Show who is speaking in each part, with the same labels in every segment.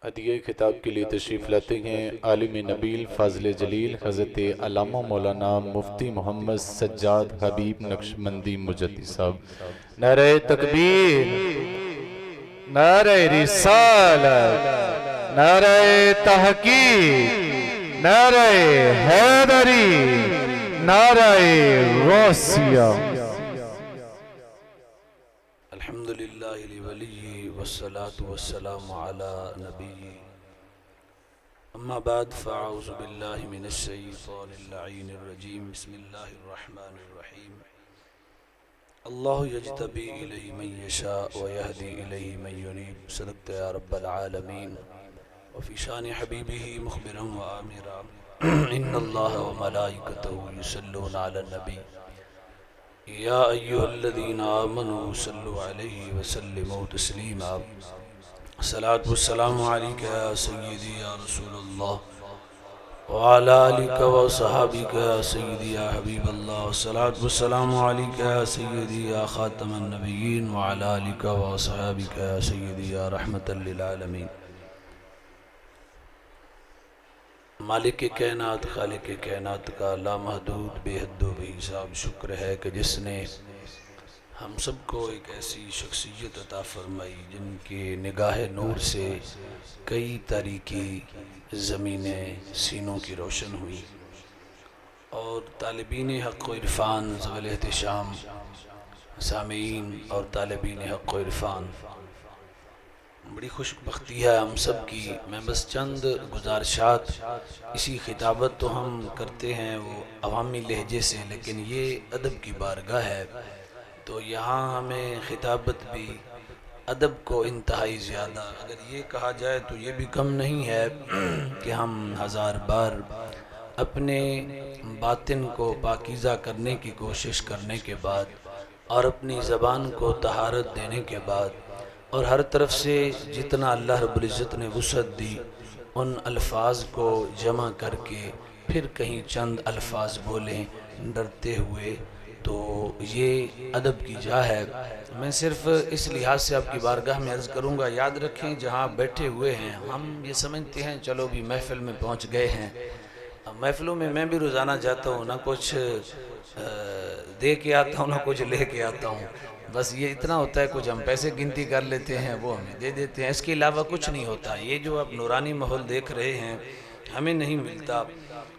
Speaker 1: عطیہ خطاب کے لیے تشریف لاتے ہیں عالم نبیل فاضل جلیل حضرت علامہ مولانا مفتی محمد سجاد حبیب نقشبندی مجدد صاحب۔ نعرہ تکبیر، نعرہ رسالت، نعرہ تحقیق، نعرہ حیدری، نعرہ غوثیہ۔
Speaker 2: الحمدللہ لولی والصلاة والسلام علی نبی اما بعد فاعوذ باللہ من الشیطان اللعین الرجیم بسم اللہ الرحمن الرحیم اللہ یجتبی الیہ من یشاء ویہدی الیہ من ینیب صدقت یا رب العالمین وفی شان حبیبہ مخبرا وآمرا ان اللہ وملائکتہ یصلون علی النبی یا ایہا الذین آمنوا صلوا علیہ وسلموا تسلیما الصلاة والسلام علیکہ یا سیدی یا رسول اللہ وعلا آلکہ وصحابکہ یا سیدی یا حبیب اللہ الصلاة والسلام علیکہ یا سیدی یا خاتم النبیین وعلا آلکہ وصحابکہ یا سیدی یا رحمت للعالمین۔ مالک کائنات خالق کائنات کا لامحدود بے حد و بے حساب شکر ہے کہ جس نے ہم سب کو ایک ایسی شخصیت عطا فرمائی جن کے نگاہ نور سے کئی تاریکی زمینیں سینوں کی روشن ہوئی اور طالبین حق و عرفان ذوی احتشام سامعین اور طالبین حق و عرفان، بڑی خوش بختی ہے ہم سب کی۔ میں بس چند گزارشات، اسی خطابت تو ہم کرتے ہیں وہ عوامی لہجے سے، لیکن یہ ادب کی بارگاہ ہے تو یہاں ہمیں خطابت بھی ادب کو انتہائی زیادہ، اگر یہ کہا جائے تو یہ بھی کم نہیں ہے کہ ہم ہزار بار اپنے باطن کو پاکیزہ کرنے کی کوشش کرنے کے بعد اور اپنی زبان کو طہارت دینے کے بعد اور ہر طرف سے جتنا اللہ رب العزت نے وسعت دی ان الفاظ کو جمع کر کے پھر کہیں چند الفاظ بولیں ڈرتے ہوئے، تو یہ ادب کی جا ہے۔ میں صرف اس لحاظ سے آپ کی بارگاہ میں عرض کروں گا، یاد رکھیں جہاں بیٹھے ہوئے ہیں ہم یہ سمجھتے ہیں چلو بھی محفل میں پہنچ گئے ہیں۔ محفلوں میں بھی روزانہ جاتا ہوں، نہ کچھ دے کے آتا ہوں نہ کچھ لے کے آتا ہوں، بس یہ اتنا ہوتا ہے کچھ ہم پیسے گنتی کر لیتے ہیں وہ ہمیں دے دیتے ہیں، اس کے علاوہ کچھ نہیں ہوتا۔ یہ جو آپ نورانی ماحول دیکھ رہے ہیں ہمیں نہیں ملتا،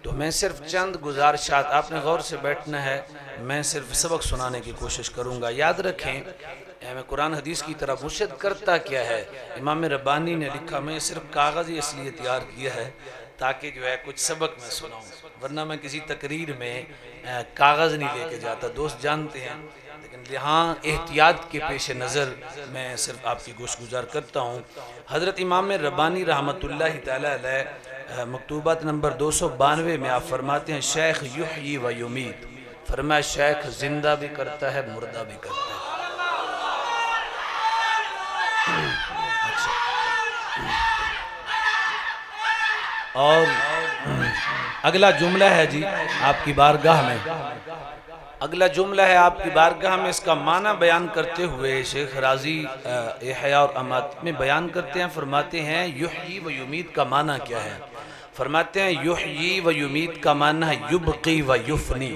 Speaker 2: تو میں صرف چند گزارشات، آپ نے غور سے بیٹھنا ہے، میں صرف سبق سنانے کی کوشش کروں گا۔ یاد رکھیں میں قرآن حدیث کی طرف مرشد کرتا کیا ہے، امام ربانی نے لکھا، میں صرف کاغذ ہی اس لیے تیار کیا ہے تاکہ جو ہے کچھ سبق میں سناؤں، ورنہ میں کسی تقریر میں کاغذ نہیں لے کے جاتا، دوست جانتے ہیں، لیکن یہاں احتیاط کے پیش نظر میں صرف آپ کی گوش گزار کرتا ہوں۔ حضرت امام ربانی رحمۃ اللہ تعالی علیہ مکتوبات نمبر 292 میں آپ فرماتے ہیں شیخ یحیی و یمیت، فرمایا شیخ زندہ بھی کرتا ہے مردہ بھی کرتا ہے۔ اور اگلا جملہ ہے جی آپ کی بارگاہ میں، اگلا جملہ ہے آپ کی بارگاہ میں، اس کا معنی بیان کرتے ہوئے شیخ راضی احیاء اور امات میں بیان کرتے ہیں، فرماتے ہیں یحیی و یمیت کا معنی کیا ہے؟ فرماتے ہیں یحیی و یمیت کا معنی ہے یبقی و یفنی،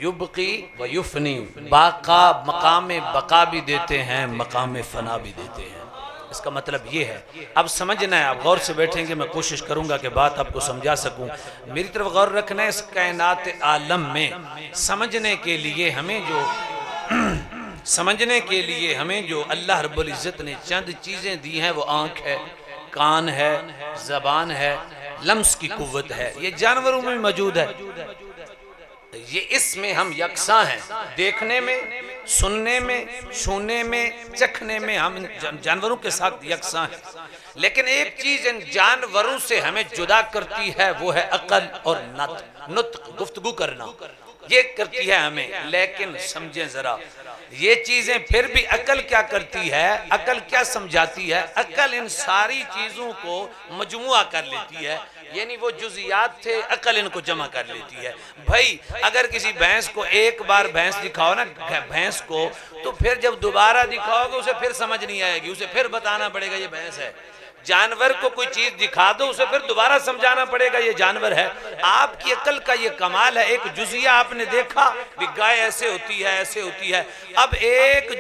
Speaker 2: یبقی و یفنی، باقا مقام بقا بھی دیتے ہیں مقام فنا بھی دیتے ہیں، اس کا مطلب یہ ہے۔ اب سمجھنا ہے، آپ غور سے بیٹھیں گے، میں کوشش کروں گا کہ بات آپ کو سمجھا سکوں، میری طرف غور رکھنا ہے۔ اس کائنات عالم میں سمجھنے کے لیے ہمیں جو اللہ رب العزت نے چند چیزیں دی ہیں، وہ آنکھ ہے، کان ہے، زبان ہے، لمس کی قوت ہے، یہ جانوروں میں بھی موجود ہے، یہ اس میں ہم یکساں ہیں، دیکھنے میں، سننے میں، چھونے میں، چکھنے میں ہم جانوروں کے ساتھ یکساں ہیں، لیکن ایک چیز ان جانوروں سے ہمیں جدا کرتی ہے، وہ ہے عقل اور نطق، گفتگو کرنا، یہ کرتی ہے ہمیں۔ لیکن سمجھیں ذرا یہ چیزیں پھر بھی عقل کیا کرتی ہے، عقل کیا سمجھاتی ہے؟ عقل ان ساری چیزوں کو مجموعہ کر لیتی ہے، یعنی وہ جزیات تھے عقل ان کو جمع کر لیتی ہے۔ بھائی اگر کسی بھینس کو ایک بار بھینس دکھاؤ نا بھینس کو، تو پھر جب دوبارہ دکھاؤ گے اسے پھر سمجھ نہیں آئے گی، اسے پھر بتانا پڑے گا یہ بھینس ہے۔ جانور کو کوئی چیز دکھا دو اسے پھر دوبارہ سمجھانا پڑے گا یہ جانور ہے. آپ کی عقل کا یہ کمال ہے. ایک جزیہ آپ نے دیکھا بھی گائے ایسے ہوتی ہے ایسے ہوتی ہے. اب ایک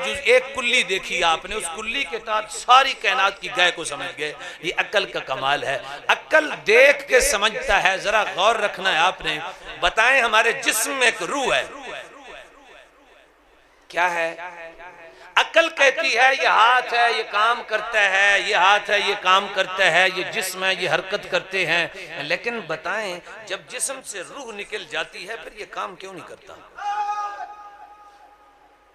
Speaker 2: کلی دیکھی آپ نے, اس کلی کے تحت ساری کائنات کی گائے کو سمجھ گئے. یہ عقل کا کمال ہے. عقل دیکھ کے سمجھتا ہے. ذرا غور رکھنا ہے آپ نے. بتائیں ہمارے جسم میں ایک روح ہے, کیا ہے؟ عقل کہتی ہے یہ ہاتھ ہے یہ کام کرتا ہے, یہ ہاتھ ہے یہ کام کرتا ہے, یہ جسم ہے یہ حرکت کرتے ہیں. لیکن بتائیں جب جسم سے روح نکل جاتی ہے پھر یہ کام کیوں نہیں کرتا؟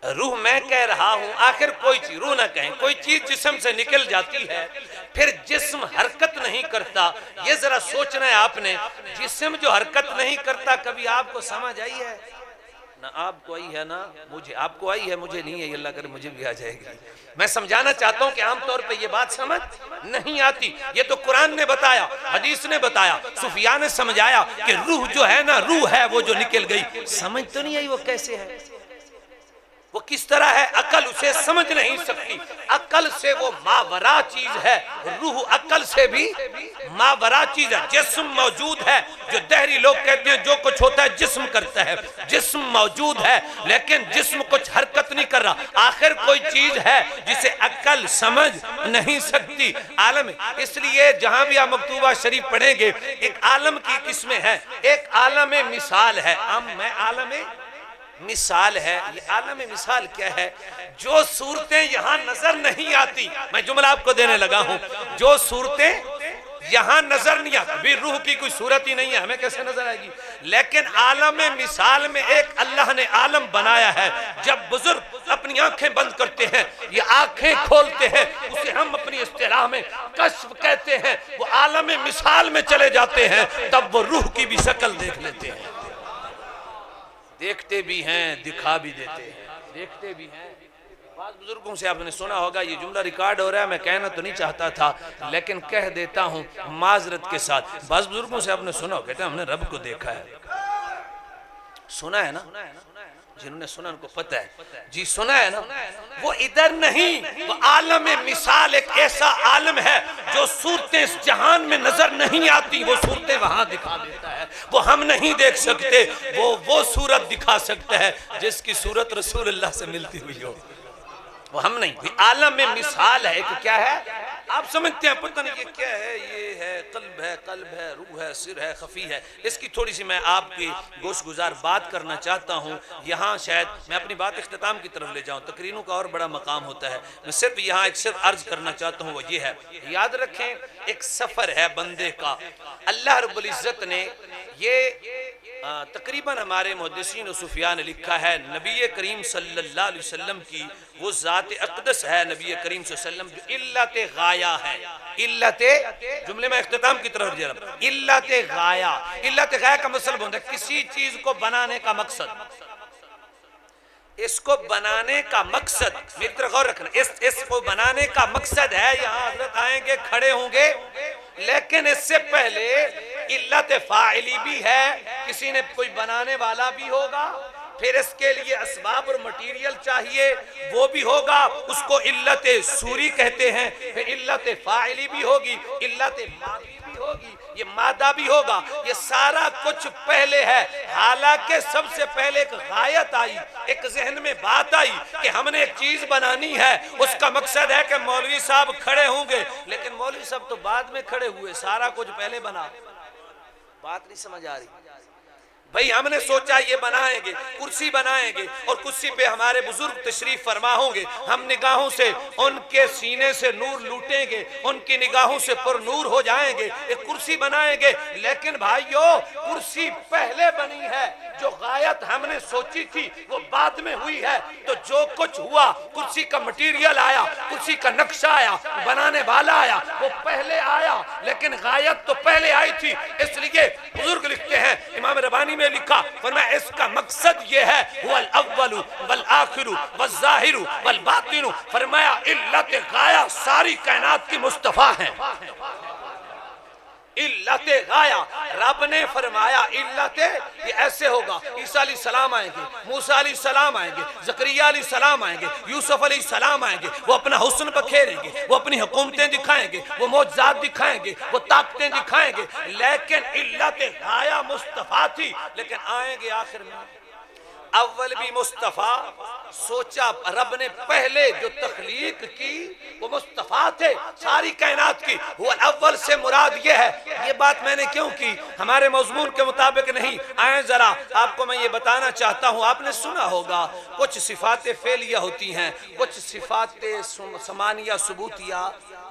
Speaker 2: روح میں کہہ رہا ہوں, آخر کوئی چیز, روح نہ کہیں, کوئی چیز جسم سے نکل جاتی ہے پھر جسم حرکت نہیں کرتا. یہ ذرا سوچنا ہے آپ نے. جسم جو حرکت نہیں کرتا کبھی آپ کو سمجھ آئی ہے؟ نہ آپ کو آئی ہے نہ مجھے. آپ کو آئی ہے, مجھے نہیں ہے. اللہ کرے مجھے بھی آ جائے گی. میں سمجھانا چاہتا ہوں کہ عام طور پہ یہ بات سمجھ نہیں آتی. یہ تو قرآن نے بتایا, حدیث نے بتایا, صوفیاء نے سمجھایا کہ روح جو ہے نا, روح ہے وہ جو نکل گئی. سمجھ تو نہیں آئی وہ کیسے ہے, وہ کس طرح ہے؟ عقل اسے سمجھ نہیں سکتی. عقل سے وہ ماورا چیز ہے. روح عقل سے بھی ماورا چیز ہے. جسم موجود ہے, جو دہری لوگ کہتے ہیں جو کچھ ہوتا ہے جسم کرتا ہے. جسم موجود ہے لیکن جسم کچھ حرکت نہیں کر رہا. آخر کوئی چیز ہے جسے عقل سمجھ نہیں سکتی. عالم, اس لیے جہاں بھی آپ مکتوبہ شریف پڑھیں گے ایک عالم کی قسمیں ہیں. ایک عالم مثال ہے. میں عالم مثال ہے. یہ عالم مثال کیا ہے؟ جو صورتیں یہاں نظر نہیں آتی, میں جملہ آپ کو دینے لگا ہوں, جو صورتیں یہاں نظر نہیں آتی. بھی روح کی کوئی صورت ہی نہیں ہے, ہمیں کیسے نظر آئے گی؟ لیکن عالم مثال میں ایک اللہ نے عالم بنایا ہے. جب بزرگ اپنی آنکھیں بند کرتے ہیں, یہ آنکھیں کھولتے ہیں, اسے ہم اپنی اصطلاح میں کشف کہتے ہیں. وہ عالم مثال میں چلے جاتے ہیں, تب وہ روح کی بھی شکل دیکھ لیتے ہیں. دیکھتے بھی ہیں, دکھا بھی دیتے ہیں. دیکھتے بھی ہیں. بعض بزرگوں سے آپ نے سنا ہوگا, یہ جملہ ریکارڈ ہو رہا ہے, میں کہنا تو نہیں چاہتا تھا لیکن کہہ دیتا ہوں معذرت کے ساتھ. بعض بزرگوں سے آپ نے سنا ہو, کہتے ہیں ہم نے رب کو دیکھا ہے. سنا ہے نا, جنہوں نے سنا ان کو پتہ ہے. جی سنا ہے نا. وہ ادھر نہیں, وہ عالم مثال ایک ایسا عالم ہے جو صورتیں اس جہان میں نظر نہیں آتی, وہ صورتیں وہاں دکھا دیتا ہے. وہ ہم نہیں دیکھ سکتے, وہ صورت دکھا سکتا ہے جس کی صورت رسول اللہ سے ملتی ہوئی ہو. وہ ہم نہیں. عالم مثال ہے. ایک کیا ہے آپ سمجھتے ہیں, پتہ نہیں یہ کیا ہے, یہ ہے قلب ہے, روح ہے, سر ہے, خفی ہے. اس کی تھوڑی سی میں آپ کی گوش گزار بات کرنا چاہتا ہوں. یہاں شاید میں اپنی بات اختتام کی طرف لے جاؤں, تقریروں کا اور بڑا مقام ہوتا ہے. میں صرف یہاں ایک صرف عرض کرنا چاہتا ہوں, وہ یہ ہے, یاد رکھیں ایک سفر ہے بندے کا. اللہ رب العزت نے یہ تقریباً ہمارے محدثین و صوفیاء نے لکھا ہے, نبی کریم صلی اللہ علیہ وسلم کی وہ ذات اقدس ہے, نبی کریم صلی اللہ علیہ وسلم جو علت غایہ ہے. علت, جملے میں اختتام کی طرف جا رہا ہوں. علت غایہ, علت غایہ کا مطلب ہوتا ہے کسی چیز کو بنانے کا مقصد. اس کو بنانے کا مقصد, میری طرف غور رکھنا, اس کو بنانے کا مقصد ہے. یہاں حضرت آئیں گے, کھڑے ہوں گے, لیکن اس سے پہلے علت فاعلی بھی ہے, کسی نے کوئی بنانے والا بھی ہوگا, پھر اس کے لیے اسباب اور مٹیریل چاہیے, وہ بھی ہوگا, اس کو علت سوری کہتے ہیں. پھر علت فاعلی بھی ہوگی, علت مادی بھی ہوگی, یہ مادہ بھی ہوگا. یہ سارا کچھ پہلے ہے. حالانکہ سب سے پہلے ایک غایت آئی, ایک ذہن میں بات آئی کہ ہم نے ایک چیز بنانی ہے. اس کا مقصد ہے کہ مولوی صاحب کھڑے ہوں گے, لیکن مولوی صاحب تو بعد میں کھڑے ہوئے, سارا کچھ پہلے بنا. بات نہیں سمجھ آ رہی بھئی. ہم نے سوچا یہ بنائیں گے, کرسی بنائیں گے, اور کرسی پہ ہمارے بزرگ تشریف فرما ہوں گے. ہم نگاہوں سے ان کے سینے سے نور لوٹیں گے, ان کی نگاہوں سے پر نور ہو جائیں گے, ایک کرسی بنائیں گے. لیکن بھائیو کرسی پہلے بنی ہے, جو غایت ہم نے سوچی تھی وہ بعد میں ہوئی ہے. تو جو کچھ ہوا, کرسی کا مٹیریل آیا, کرسی کا نقشہ آیا, بنانے والا آیا, وہ پہلے آیا, لیکن غایت تو پہلے آئی تھی. اس لیے بزرگ لکھتے ہیں, امام ربانی میں لکھا, فرمایا اس کا مقصد یہ ہے, هو الاول والآخر والظاہر والباطن. فرمایا علت غایہ ساری کائنات کی مصطفیٰ ہیں. علت غایا، رب نے فرمایا علت یہ ایسے ہوگا، عیسیٰ علیہ السلام آئیں گے، موسیٰ علیہ السلام آئیں گے، زکریا علیہ السلام آئیں گے، یوسف علیہ السلام آئیں گے، وہ اپنا حسن بکھیریں گے، وہ اپنی حکومتیں دکھائیں گے، وہ معجزات دکھائیں گے، وہ طاقتیں دکھائیں گے، لیکن علت غایا مصطفیٰ تھی، لیکن آئیں گے آخر میں اول بھی مصطفیٰ۔ سوچا رب نے پہلے جو تخلیق کی وہ مصطفیٰ تھے ساری کائنات کی، وہ اول سے مراد یہ ہے۔ یہ بات میں نے کیوں کی؟ ہمارے مضمون کے مطابق نہیں، آئیں ذرا آپ کو میں یہ بتانا چاہتا ہوں، آپ نے سنا ہوگا کچھ صفات فعلیہ ہوتی ہیں، کچھ صفات سمانیہ ثبوتیہ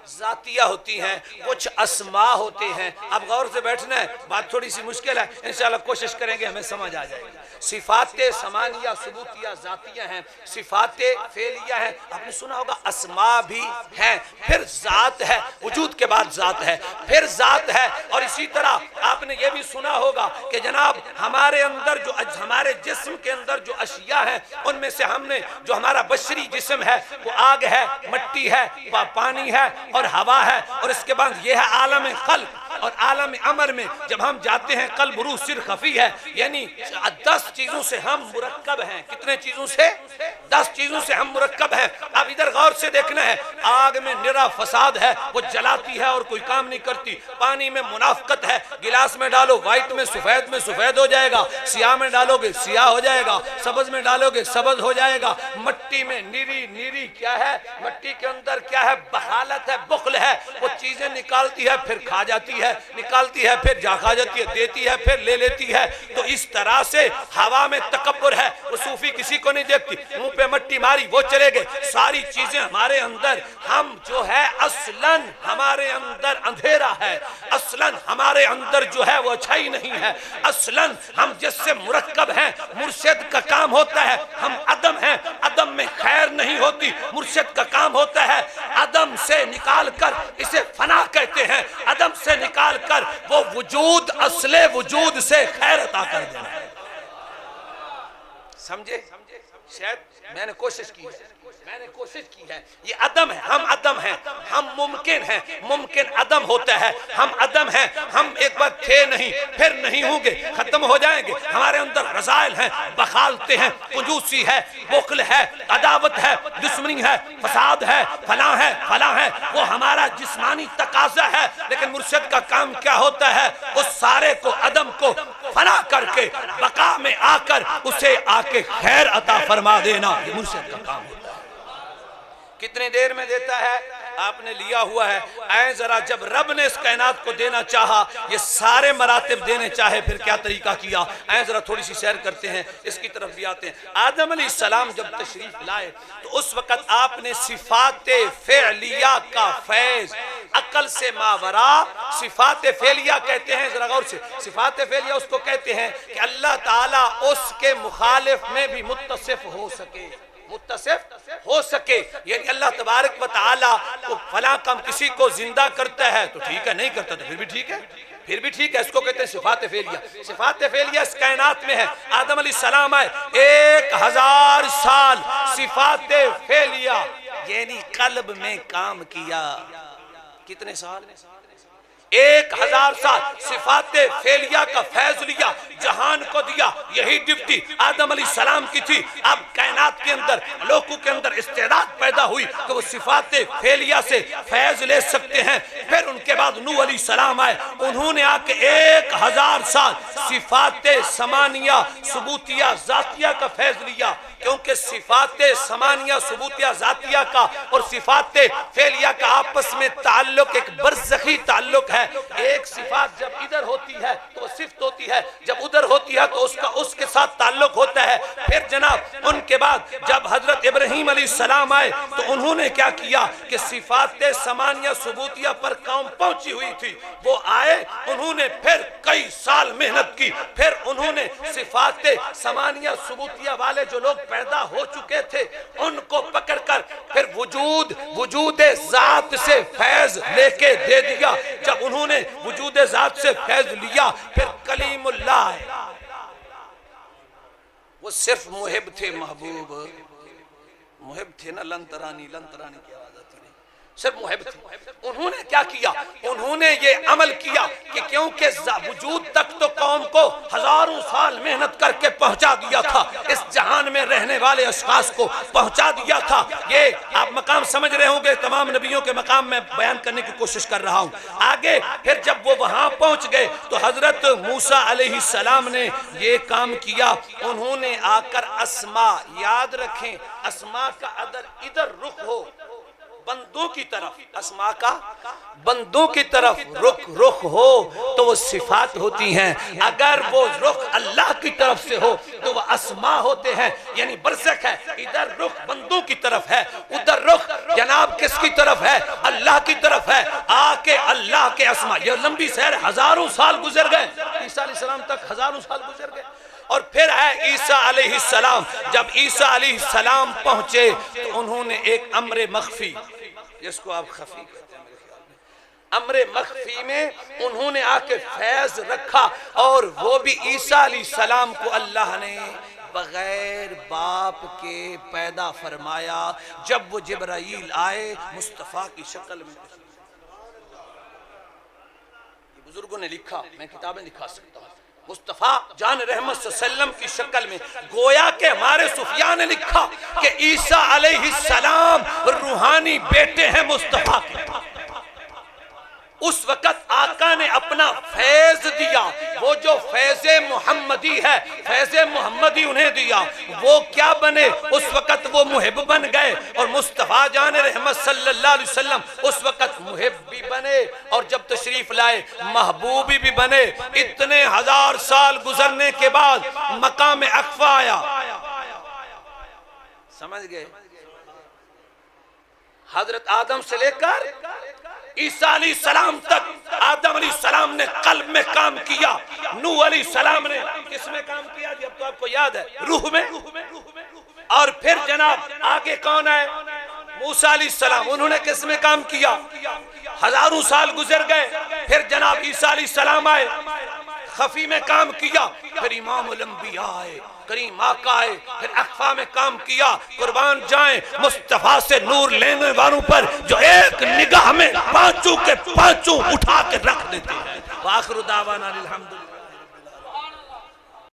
Speaker 2: ذاتیہ ہوتی ہیں، کچھ اسماء ہوتے ہیں۔ اب غور سے بیٹھنا ہے، بات تھوڑی سی مشکل ہے، انشاءاللہ کوشش کریں گے ہمیں سمجھ آ جائے گی۔ صفات سمانیہ ثبوتیہ ذاتیہ ہیں، صفات فعلیہ ہیں، آپ نے سنا ہوگا اسماء بھی ہیں، پھر ذات ہے، وجود کے بعد ذات ہے، پھر ذات ہے، اور اسی طرح آپ نے یہ بھی سنا ہوگا کہ جناب ہمارے اندر جو ہمارے جسم کے اندر جو اشیاء ہیں ان میں سے ہم نے جو ہمارا بشری جسم ہے وہ آگ ہے، مٹی ہے، پانی ہے اور ہوا ہے، اور اس کے بعد یہ ہے عالم خلق، اور عالم امر میں جب ہم جاتے ہیں قلب روح سر خفی ہے، یعنی 10 چیزوں سے ہم مرکب ہیں۔ کتنے چیزوں سے؟ 10 چیزوں سے ہم مرکب ہیں۔ اب ادھر غور سے دیکھنا ہے، آگ میں نرا فساد ہے، وہ جلاتی ہے اور کوئی کام نہیں کرتی، پانی میں منافقت ہے، گلاس میں ڈالو وائٹ میں سفید ہو جائے گا، سیاہ میں ڈالو گے سیاہ ہو جائے گا، سبز میں ڈالو گے سبز ہو جائے گا، مٹی میں نیری کیا ہے، مٹی کے اندر کیا ہے، بخالت ہے، بخل ہے، وہ چیزیں نکالتی ہے پھر کھا جاتی ہے، نکالتی ہے پھر جا کھا جاتی ہے، دیتی ہے پھر لے لیتی ہے۔ تو اس طرح سے ہوا میں تکبر ہے، وہ صوفی کسی کو نہیں دیکھتی، منہ پہ مٹی ماری وہ چلے گئے، ساری چیزیں ہمارے اندر، ہم جو ہے اصلاً ہمارے اندر اندھیرا ہے، اصلاً ہمارے اندر جو ہے وہ اچھائی نہیں ہے، اصلاً ہم جس سے مرکب ہیں، مرشد کا کام ہوتا ہے، ہم عدم ہیں، عدم میں خیر نہیں ہوتی، مرشد کا کام ہوتا ہے عدم سے نکال کر اسے فنا کہتے ہیں، عدم سے نکال کر وہ وجود اصل وجود سے خیر عطا کر دینا ہے۔ سمجھے؟ شاید میں نے کوشش کی ہے، یہ عدم ہے، ہم عدم ہیں، ہم ممکن ہیں، ممکن عدم ہوتا ہے، ہم عدم ہیں، ہم ایک بار تھے نہیں پھر نہیں ہوں گے، ختم ہو جائیں گے، ہمارے اندر رذائل ہیں، بخالتے ہیں، کنجوسی ہے، بخل ہے، عداوت ہے، دشمنی ہے، فساد ہے، فلاں ہے، وہ ہمارا جسمانی تقاضا ہے، لیکن مرشد کا کام کیا ہوتا ہے؟ اس سارے کو عدم کو فنا کر کے بقا میں آ کر اسے آ کے خیر عطا فرما دینا، یہ مرشد کا کام ہوتا ہے۔ کتنی دیر میں دیتا ہے؟ آپ نے لیا ہوا ہے۔ آئیں ذرا جب رب نے اس کائنات کو دینا چاہا، یہ سارے مراتب دینے چاہے، پھر کیا طریقہ کیا؟ آئیں ذرا تھوڑی سی سیر کرتے ہیں، اس کی طرف بھی آتے ہیں۔ آدم علیہ السلام جب تشریف لائے تو اس وقت آپ نے صفات فعلیہ کا فیض عقل سے ماورا، صفات فعلیہ کہتے ہیں، ذرا غور سے، صفات فعلیہ اس کو کہتے ہیں کہ اللہ تعالیٰ اس کے مخالف میں بھی متصف ہو سکے، یعنی اللہ تبارک و تعالیٰ کو فلاں کام کسی کو زندہ کرتا ہے تو ٹھیک ہے، نہیں کرتا تو پھر بھی ٹھیک ہے، اس کو کہتے ہیں صفات فعلیہ۔ صفات فعلیہ اس کائنات میں ہے۔ آدم علیہ السلام آئے 1000 سال صفات فعلیہ یعنی قلب میں کام کیا۔ کتنے سال؟ 1000 سال صفات فعلیہ کا فیض لیا، جہان کو دیا۔ یہی ڈپٹی آدم علیہ السلام کی تھی۔ اب کائنات کے اندر لوگوں کے اندر استعداد پیدا ہوئی کہ وہ صفات فعلیہ سے فیض لے سکتے ہیں۔ پھر ان کے بعد نوح علیہ السلام آئے، انہوں نے آ کے 1000 سال صفات سمانیہ ثبوتیہ ذاتیہ کا فیض لیا، کیونکہ صفات سمانیہ ثبوتیہ ذاتیہ کا اور صفات فعلیہ کا آپس میں تعلق ایک برزخی تعلق ہے۔ ایک صفات جب ادھر ہوتی ہے تو صفت ہوتی ہے، جب ادھر ہوتی ہے تو اس کے ساتھ تعلق ہوتا ہے۔ پھر جناب ان کے بعد جب حضرت ابراہیم علیہ السلام آئے تو انہوں نے کیا کیا کہ صفات سمانیہ ثبوتیہ پر قوم پہنچی ہوئی تھی، وہ آئے، انہوں نے پھر کئی سال محنت کی، پھر انہوں نے صفات سمانیہ ثبوتیہ والے جو لوگ پیدا ہو چکے تھے ان کو پکڑ کر پھر وجود ذات سے فیض لے کے دے دیا۔ جب انہوں نے وجود ذات سے فیض لیا پھر کلیم اللہ، وہ صرف محب تھے، محب تھے نا، لن ترانی کی آواز آتی نہیں، صرف محب تھے۔ انہوں نے کیا کیا؟ انہوں انہوں نے یہ عمل کیا کہ کیونکہ وجود تک تو قوم کو ہزاروں سال محنت کر کے پہنچا دیا تھا، اس جہان میں رہنے والے اشخاص کو پہنچا دیا تھا. یہ آپ مقام سمجھ رہے ہوں گے، تمام نبیوں کے مقام میں بیان کرنے کی کوشش کر رہا ہوں. آگے پھر جب وہ وہاں پہنچ گئے تو حضرت موسیٰ علیہ السلام نے یہ کام کیا. انہوں نے آ کر اسما، یاد رکھیں اسما کا ادھر رخ ہو بندوں کی طرف، اسما کا بندوں کی طرف رخ ہو تو وہ صفات ہوتی ہیں، اگر وہ رخ اللہ کی طرف سے ہو تو وہ اسما ہوتے ہیں. یعنی برزخ ہے، ادھر رخ بندوں کی طرف ہے، ادھر رخ جناب کس کی طرف ہے؟ اللہ کی طرف ہے. آ کے اللہ کے اسما، یہ لمبی سیر ہزاروں سال گزر گئے، عیسیٰ علیہ السلام تک ہزاروں سال گزر گئے. اور پھر ہے عیسیٰ علیہ السلام. جب عیسیٰ علیہ السلام پہنچے تو انہوں نے ایک امر مخفی، جس کو آپ خفی کہتے ہیں میرے خیال میں، امر مخفی میں انہوں نے آ کے فیض رکھا. اور وہ بھی عیسیٰ علیہ السلام کو اللہ نے بغیر باپ کے پیدا فرمایا. جب وہ جبرائیل آئے مصطفیٰ کی شکل میں، یہ بزرگوں نے لکھا، میں کتابیں دکھا سکتا ہوں، مصطفیٰ جان رحمت صلی اللہ علیہ وسلم کی شکل میں، گویا کہ ہمارے سفیان نے لکھا کہ عیسیٰ علیہ السلام روحانی بیٹے ہیں مصطفیٰ کے. اس وقت آقا نے اپنا فیض دیا، وہ جو فیض محمدی ہے، فیض محمدی انہیں دیا. وہ کیا بنے؟ اس وقت وہ محب بن گئے، اور مصطفیٰ جان رحمت صلی اللہ علیہ وسلم اس وقت محب بھی بنے، اور جب تشریف لائے محبوبی بھی بنے. اتنے ہزار سال گزرنے کے بعد مقام اقفا آیا. سمجھ گئے؟ حضرت آدم سے لے کر عیسیٰ علیہ السلام تک آدم علیہ السلام نے قلب میں کام کیا، نوح علیہ السلام نے کس میں کام کیا؟ جب تو آپ کو یاد ہے، روح میں. اور پھر جناب آگے کون ہے؟ موسیٰ علیہ السلام، انہوں نے کس میں کام کیا؟ ہزاروں سال گزر گئے. پھر جناب عیسیٰ علیہ السلام آئے، خفی میں کام کیا. پھر امام الانبیاء آئے، کریم آقا آئے، پھر اخفا میں کام کیا. قربان جائیں مصطفیٰ سے نور لینے والوں پر جو ایک نگاہ میں پانچوں کے پانچوں اٹھا کے رکھ دیتے ہیں. وآخر دعوانا الحمدللہ.